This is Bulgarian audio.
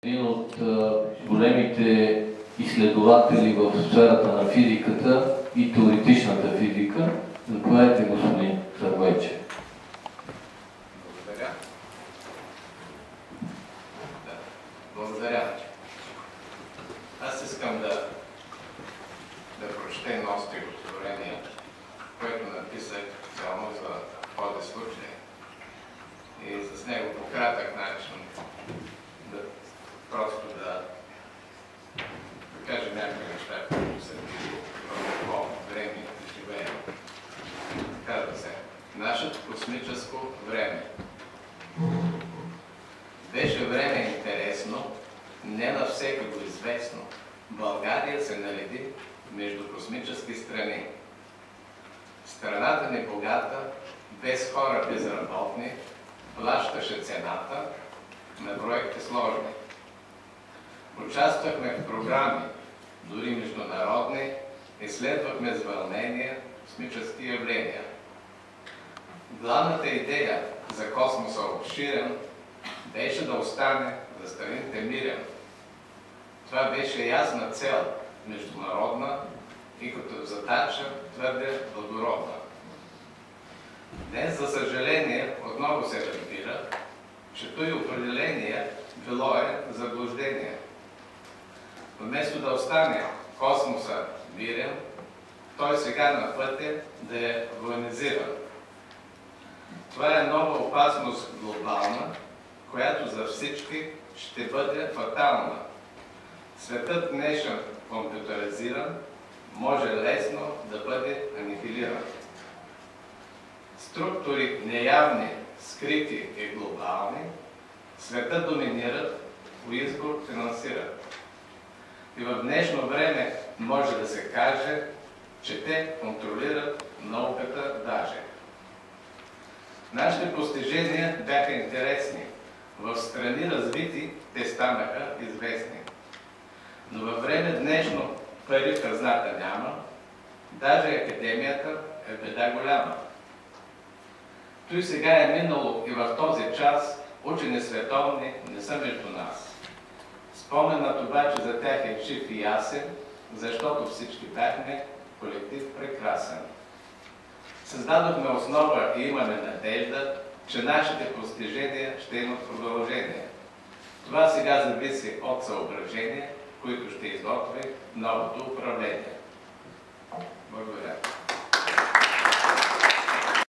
Един от големите изследователи в сферата на физиката и теоретичната физика. Заповядайте, господин Сървойчев. Благодаря. Благодаря. Аз искам да прочета едно стихотворение, което написах специално за този случай. И с него по кратък начин просто да кажа някакви неща, които са били в какво време да живеем. Казва се: нашето космическо време. Беше време интересно, не на всеки го известно. България се нареди между космически страни. Страната ни богата, без хора безработни, плащаше цената на проекти сложни. Участвахме в програми, дори международни, изследвахме с вълнение космически явления. Главната идея за космоса обширен беше да остане за страните мирен. Това беше ясна цел, международна и като задача твърде благородна. Днес, за съжаление, отново се разбира, че той определение било заблуждение. Вместо да остане космоса мирен, той сега на път е да е военизиран. Това е нова опасност глобална, която за всички ще бъде фатална. Светът днешен компютъризиран може лесно да бъде анихилиран. Структури неявни, скрити и глобални, света доминират, по избор финансират. И в днешно време може да се каже, че те контролират науката даже. Нашите постижения бяха интересни. В страни развити те станаха известни. Но във време днешно пари в хазната няма, даже академията е беда голяма. Той сега е минало и в този час учени световни не са между нас. Споменът обаче за тях е жив и ясен, защото всички бяхме колектив прекрасен. Създадохме основа и имаме надежда, че нашите постижения ще имат продължение. Това сега зависи от съображения, които ще изготви новото управление. Благодаря.